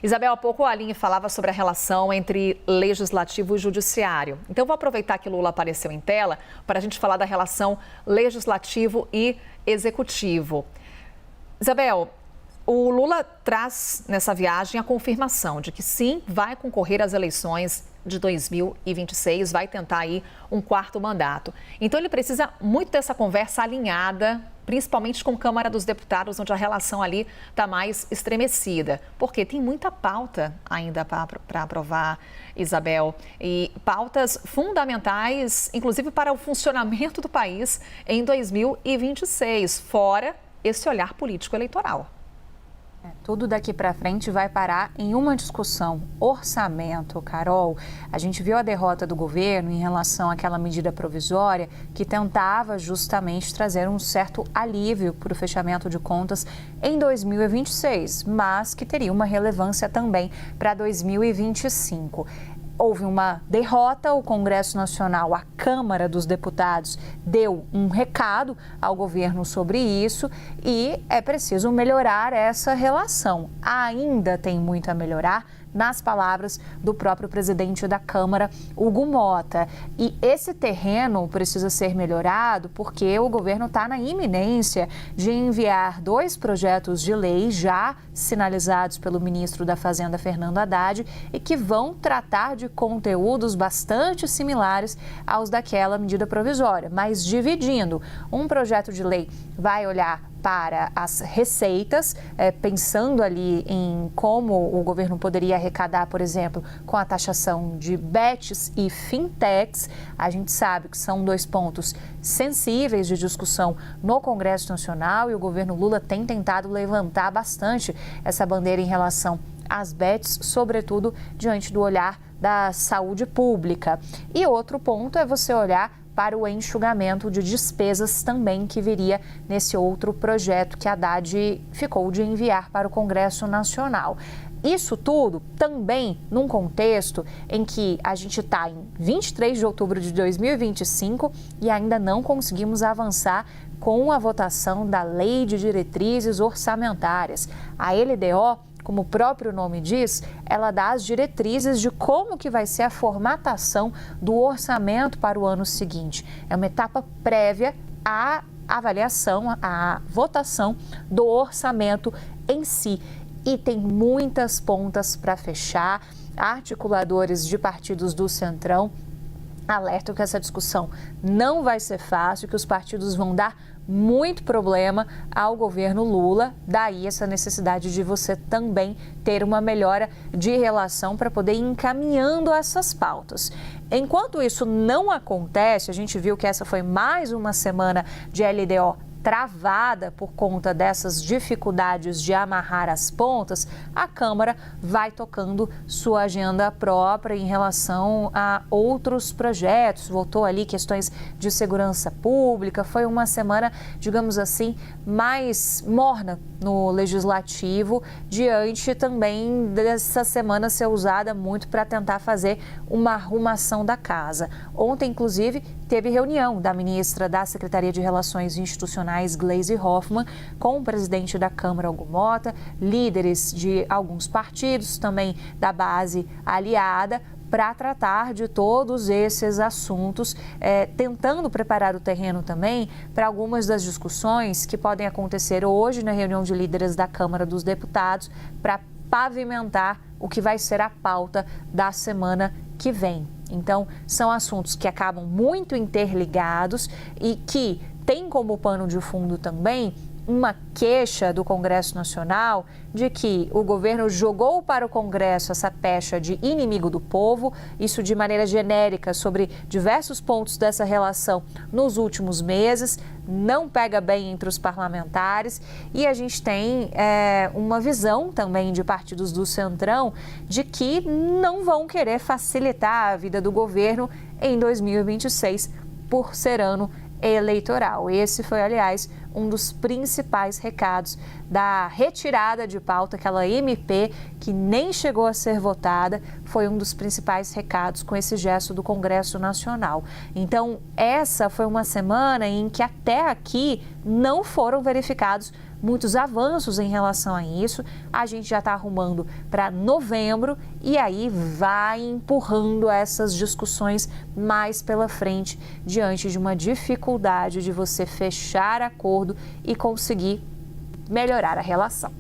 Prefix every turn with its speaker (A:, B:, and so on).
A: Isabel, há pouco a Aline falava sobre a relação entre legislativo e judiciário. Então, vou aproveitar que Lula apareceu em tela para a gente falar da relação legislativo e executivo. Isabel, o Lula traz nessa viagem a confirmação de que sim, vai concorrer às eleições de 2026, vai tentar aí um quarto mandato. Então, ele precisa muito dessa conversa alinhada, principalmente com a Câmara dos Deputados, onde a relação ali está mais estremecida. Porque tem muita pauta ainda para aprovar, Isabel, e pautas fundamentais, inclusive para o funcionamento do país em 2026, fora esse olhar político-eleitoral.
B: Tudo daqui para frente vai parar em uma discussão, orçamento, Carol. A gente viu a derrota do governo em relação àquela medida provisória que tentava justamente trazer um certo alívio para o fechamento de contas em 2026, mas que teria uma relevância também para 2025. Houve uma derrota, o Congresso Nacional, a Câmara dos Deputados, deu um recado ao governo sobre isso e é preciso melhorar essa relação. Ainda tem muito a melhorar, nas palavras do próprio presidente da Câmara, Hugo Mota. E esse terreno precisa ser melhorado porque o governo está na iminência de enviar 2 projetos de lei já sinalizados pelo ministro da Fazenda, Fernando Haddad, e que vão tratar de conteúdos bastante similares aos daquela medida provisória, mas dividindo. Um projeto de lei vai olhar para as receitas, pensando ali em como o governo poderia arrecadar, por exemplo, com a taxação de bets e fintechs. A gente sabe que são 2 pontos sensíveis de discussão no Congresso Nacional e o governo Lula tem tentado levantar bastante essa bandeira em relação às bets, sobretudo diante do olhar da saúde pública. E outro ponto é você olhar para o enxugamento de despesas também que viria nesse outro projeto que a Haddad ficou de enviar para o Congresso Nacional. Isso tudo também num contexto em que a gente está em 23 de outubro de 2025 e ainda não conseguimos avançar com a votação da Lei de Diretrizes Orçamentárias. A LDO, como o próprio nome diz, ela dá as diretrizes de como que vai ser a formatação do orçamento para o ano seguinte. É uma etapa prévia à avaliação, à votação do orçamento em si. E tem muitas pontas para fechar. Articuladores de partidos do Centrão alertam que essa discussão não vai ser fácil, que os partidos vão dar muito problema ao governo Lula, daí essa necessidade de você também ter uma melhora de relação para poder ir encaminhando essas pautas. Enquanto isso não acontece, a gente viu que essa foi mais uma semana de LDO travada por conta dessas dificuldades de amarrar as pontas, a Câmara vai tocando sua agenda própria em relação a outros projetos. Voltou ali questões de segurança pública. Foi uma semana, digamos assim, mais morna no Legislativo, diante também dessa semana ser usada muito para tentar fazer uma arrumação da casa. Ontem, inclusive, teve reunião da ministra da Secretaria de Relações Institucionais, Gleisi Hoffmann, com o presidente da Câmara, Hugo Mota, líderes de alguns partidos, também da base aliada, para tratar de todos esses assuntos, tentando preparar o terreno também para algumas das discussões que podem acontecer hoje na reunião de líderes da Câmara dos Deputados, para pavimentar o que vai ser a pauta da semana que vem. Então, são assuntos que acabam muito interligados e que têm como pano de fundo também uma queixa do Congresso Nacional de que o governo jogou para o Congresso essa pecha de inimigo do povo, isso de maneira genérica sobre diversos pontos dessa relação nos últimos meses, não pega bem entre os parlamentares e a gente tem uma visão também de partidos do Centrão de que não vão querer facilitar a vida do governo em 2026 por ser ano eleitoral. Esse foi, aliás, um dos principais recados da retirada de pauta, aquela MP que nem chegou a ser votada, foi um dos principais recados com esse gesto do Congresso Nacional. Então, essa foi uma semana em que até aqui não foram verificados muitos avanços em relação a isso. A gente já está arrumando para novembro e aí vai empurrando essas discussões mais pela frente, diante de uma dificuldade de você fechar acordo e conseguir melhorar a relação.